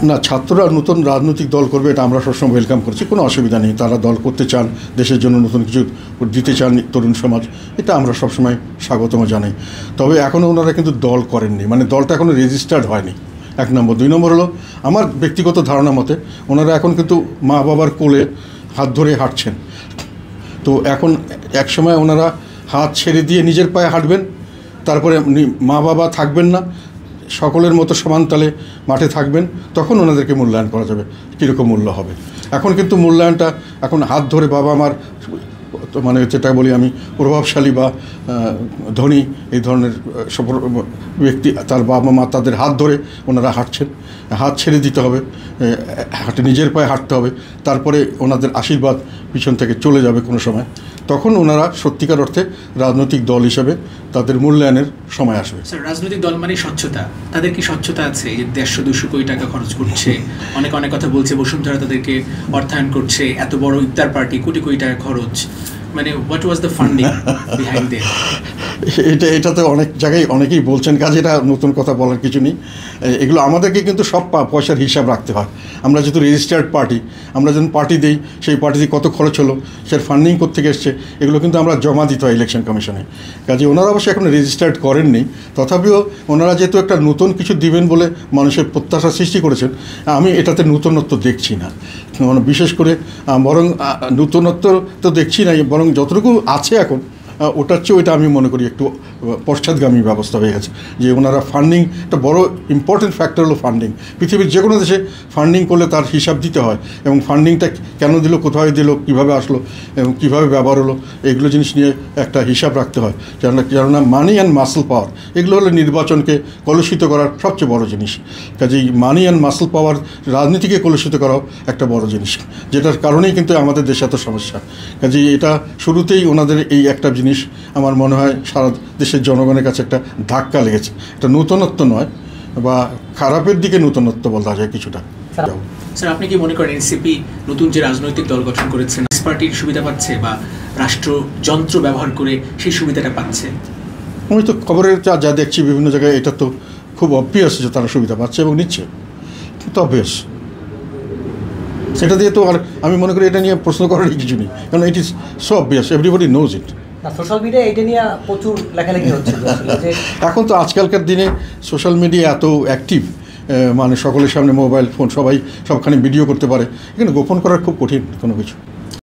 না, ছাত্ররা নতুন রাজনৈতিক দল করবে এটা আমরা সবসময় ওয়েলকাম করছি, কোনো অসুবিধা নেই। তারা দল করতে চান, দেশের জন্য নতুন কিছু দিতে চান তরুণ সমাজ, এটা আমরা সবসময় স্বাগতম জানাই। তবে এখনও ওনারা কিন্তু দল করেননি, মানে দলটা এখনও রেজিস্টার্ড হয়নি, 1 নম্বর। 2 নম্বর হলো আমার ব্যক্তিগত ধারণা মতে ওনারা এখন কিন্তু মা বাবার কোলে হাত ধরে হাঁটছেন। তো এখন এক সময় ওনারা হাত ছেড়ে দিয়ে নিজের পায়ে হাঁটবেন, তারপরে মা বাবা থাকবেন না, সকলের মতো সমানতালে মাঠে থাকবেন, তখন ওনাদেরকে মূল্যায়ন করা যাবে কীরকম মূল্য হবে। এখন কিন্তু মূল্যায়নটা এখন হাত ধরে বাবা মার, মানে যেটা বলি আমি, প্রভাবশালী বা ধনী এই ধরনের ব্যক্তি, তার বাবা মা তাদের হাত ধরে ওনারা হাঁটছেন। হাত ছেড়ে দিতে হবে, নিজের পায়ে হাঁটতে হবে, তারপরে ওনাদের আশীর্বাদ পিছন থেকে চলে যাবে কোনো সময়, তখন ওনারা সত্যিকার অর্থে রাজনৈতিক দল হিসেবে তাদের মূল্যায়নের সময় আসবে। স্যার, রাজনৈতিক দল মানে স্বচ্ছতা, তাদের কি স্বচ্ছতা আছে? এই যে 150-200 কোটি টাকা খরচ করছে, অনেক কথা বলছে, বসুন্ধরা তাদেরকে অর্থায়ন করছে, এত বড় ইফতার পার্টি, কোটি কোটি টাকা খরচ, মানে what was the funding behind them? এটাতে অনেক জায়গায় অনেকেই বলছেন, কাজে এটা নতুন কথা বলার কিছু নেই। এগুলো আমাদেরকে কিন্তু সব পয়সার হিসাব রাখতে হয়। আমরা যেহেতু রেজিস্টার্ড পার্টি, আমরা যখন পার্টি দিই, সেই পার্টিতে কত খরচ হলো, সের ফান্ডিং কোত্থেকে এসছে, এগুলো কিন্তু আমরা জমা দিতে হয় ইলেকশন কমিশনে। কাজে ওনারা অবশ্যই এখন রেজিস্টার্ড করেননি, তথাপিও ওনারা যেহেতু একটা নতুন কিছু দিবেন বলে মানুষের প্রত্যাশা সৃষ্টি করেছেন, আমি এটাতে নতুনত্ব দেখছি না। বিশেষ করে বরং নতুনত্ব তো দেখছি না, বরং যতটুকু আছে এখন ওটার চেয়ে ওইটা আমি মনে করি একটু পশ্চাৎগামী ব্যবস্থা হয়ে গেছে। যে ওনারা ফান্ডিং, একটা বড় ইম্পর্টেন্ট ফ্যাক্টর হলো ফান্ডিং। পৃথিবীর যে কোনো দেশে ফান্ডিং করলে তার হিসাব দিতে হয়, এবং ফান্ডিংটা কেন দিল, কোথায় দিল, কীভাবে আসলো এবং কীভাবে ব্যবহার হলো, এগুলো জিনিস নিয়ে একটা হিসাব রাখতে হয়। কেননা মানি অ্যান্ড মাসল পাওয়ার, এগুলো হলো নির্বাচনকে কলুষিত করার সবচেয়ে বড় জিনিস। কাজেই মানি অ্যান্ড মাসল পাওয়ার রাজনীতিকে কলুষিত করাও একটা বড় জিনিস, যেটার কারণেই কিন্তু আমাদের দেশে এত সমস্যা। কাজেই এটা শুরুতেই ওনাদের এই একটা জিনিস আমার মনে হয় সারা দেশের জনগণের কাছে একটা ধাক্কা লেগেছে। এটা নতুনত্ব নয়, বা খারাপের দিকে নতুনত্ব বলা যায় কিছুটা। স্যার, আপনি কি মনে করেন এনসিপি নতুন যে রাজনৈতিক দল গঠন করেছেন, পার্টির সুবিধা পাচ্ছে বা রাষ্ট্রযন্ত্র ব্যবহার করে সেই সুবিধাটা পাচ্ছে? আমি তো খবরের যা দেখছি বিভিন্ন জায়গায়, এটা তো খুব অবভিয়াস যে তারা সুবিধা পাচ্ছে এবং নিচ্ছে, তো অবভিয়াস। সেটা দিয়ে তো আর আমি মনে করি এটা নিয়ে প্রশ্ন করারই কিছু নেই, কারণ it is so obvious, everybody knows it. Social মিডিয়ায় এটা নিয়ে প্রচুর লেখালেখি হচ্ছে। এখন তো আজকালকার দিনে সোশ্যাল মিডিয়া এত অ্যাক্টিভ, মানে সকলের সামনে মোবাইল ফোন, সবাই সবখানে ভিডিও করতে পারে, এখানে গোপন করার খুব কঠিন কোনো কিছু।